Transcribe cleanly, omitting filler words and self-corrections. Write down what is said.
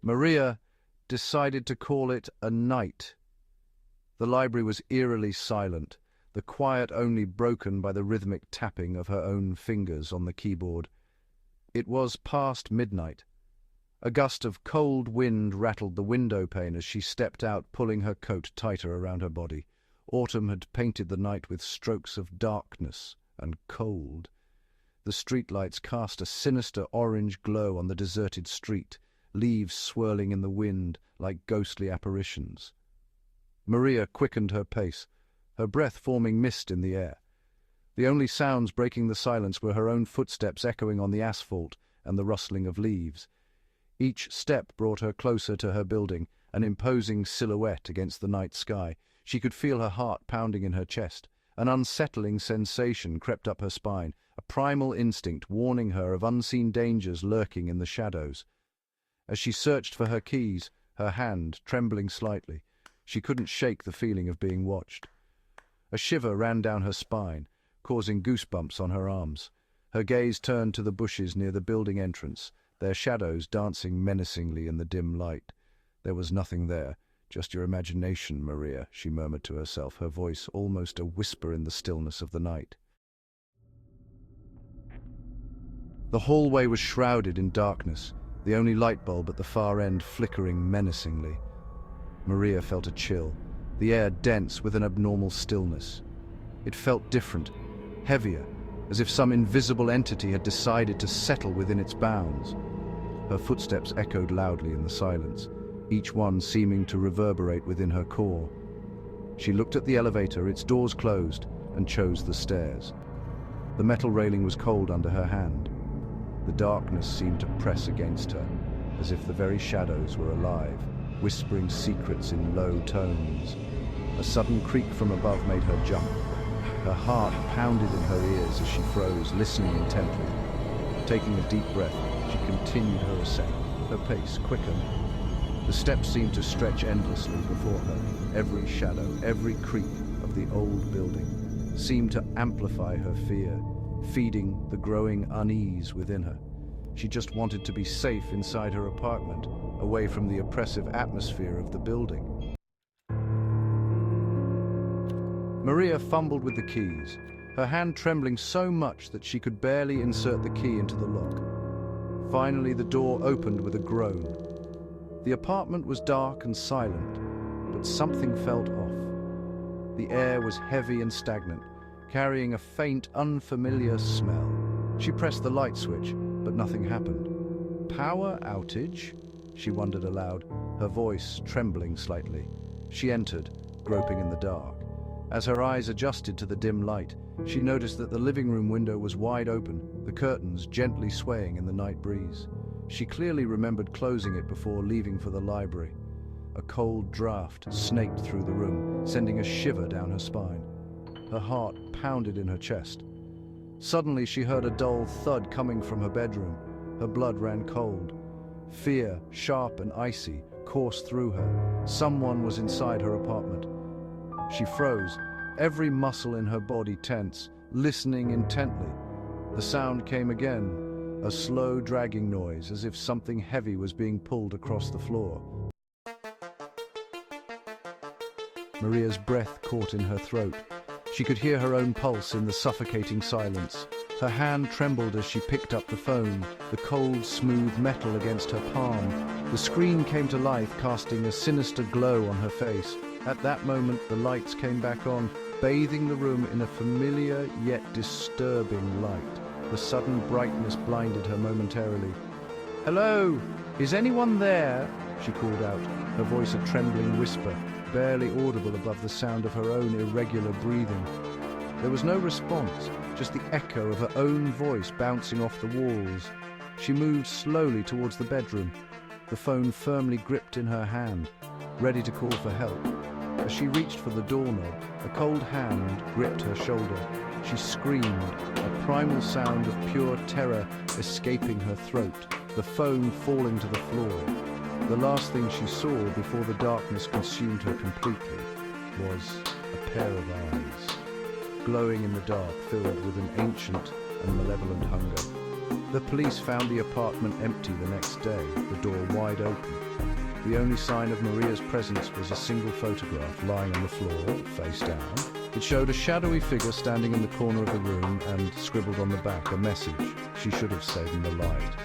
Maria decided to call it a night. The library was eerily silent, the quiet only broken by the rhythmic tapping of her own fingers on the keyboard. It was past midnight. A gust of cold wind rattled the window pane as she stepped out, pulling her coat tighter around her body. Autumn had painted the night with strokes of darkness and cold. The streetlights cast a sinister orange glow on the deserted street, leaves swirling in the wind like ghostly apparitions. Maria quickened her pace, her breath forming mist in the air. The only sounds breaking the silence were her own footsteps echoing on the asphalt and the rustling of leaves. Each step brought her closer to her building, an imposing silhouette against the night sky. She could feel her heart pounding in her chest. An unsettling sensation crept up her spine, a primal instinct warning her of unseen dangers lurking in the shadows. As she searched for her keys, her hand trembling slightly, she couldn't shake the feeling of being watched. A shiver ran down her spine, causing goosebumps on her arms. Her gaze turned to the bushes near the building entrance, their shadows dancing menacingly in the dim light. There was nothing there, just your imagination, Maria, she murmured to herself, her voice almost a whisper in the stillness of the night. The hallway was shrouded in darkness, the only light bulb at the far end flickering menacingly. Maria felt a chill, the air dense with an abnormal stillness. It felt different, heavier, as if some invisible entity had decided to settle within its bounds. Her footsteps echoed loudly in the silence, each one seeming to reverberate within her core. She looked at the elevator, its doors closed, and chose the stairs. The metal railing was cold under her hand. The darkness seemed to press against her, as if the very shadows were alive, whispering secrets in low tones. A sudden creak from above made her jump. Her heart pounded in her ears as she froze, listening intently. Taking a deep breath, she continued her ascent, her pace quickened. The steps seemed to stretch endlessly before her. Every shadow, every creak of the old building seemed to amplify her fear, feeding the growing unease within her. She just wanted to be safe inside her apartment, away from the oppressive atmosphere of the building. Maria fumbled with the keys, her hand trembling so much that she could barely insert the key into the lock. Finally, the door opened with a groan. The apartment was dark and silent, but something felt off. The air was heavy and stagnant, carrying a faint, unfamiliar smell. She pressed the light switch, but nothing happened. Power outage? She wondered aloud, her voice trembling slightly. She entered, groping in the dark. As her eyes adjusted to the dim light, she noticed that the living room window was wide open, the curtains gently swaying in the night breeze. She clearly remembered closing it before leaving for the library. A cold draft snaked through the room, sending a shiver down her spine. Her heart pounded in her chest. Suddenly she heard a dull thud coming from her bedroom. Her blood ran cold. Fear, sharp and icy, coursed through her. Someone was inside her apartment. She froze, every muscle in her body tense, listening intently. The sound came again, a slow dragging noise, as if something heavy was being pulled across the floor. Maria's breath caught in her throat. She could hear her own pulse in the suffocating silence. Her hand trembled as she picked up the phone, the cold, smooth metal against her palm. The screen came to life, casting a sinister glow on her face. At that moment, the lights came back on, bathing the room in a familiar yet disturbing light. The sudden brightness blinded her momentarily. "Hello? Is anyone there?" she called out, her voice a trembling whisper, barely audible above the sound of her own irregular breathing. There was no response, just the echo of her own voice bouncing off the walls. She moved slowly towards the bedroom, the phone firmly gripped in her hand, ready to call for help. As she reached for the doorknob, a cold hand gripped her shoulder. She screamed, a primal sound of pure terror escaping her throat, the phone falling to the floor. The last thing she saw before the darkness consumed her completely was a pair of eyes, glowing in the dark, filled with an ancient and malevolent hunger. The police found the apartment empty the next day, the door wide open. The only sign of Maria's presence was a single photograph lying on the floor, face down. It showed a shadowy figure standing in the corner of the room and scribbled on the back a message: she should have stayed in the light.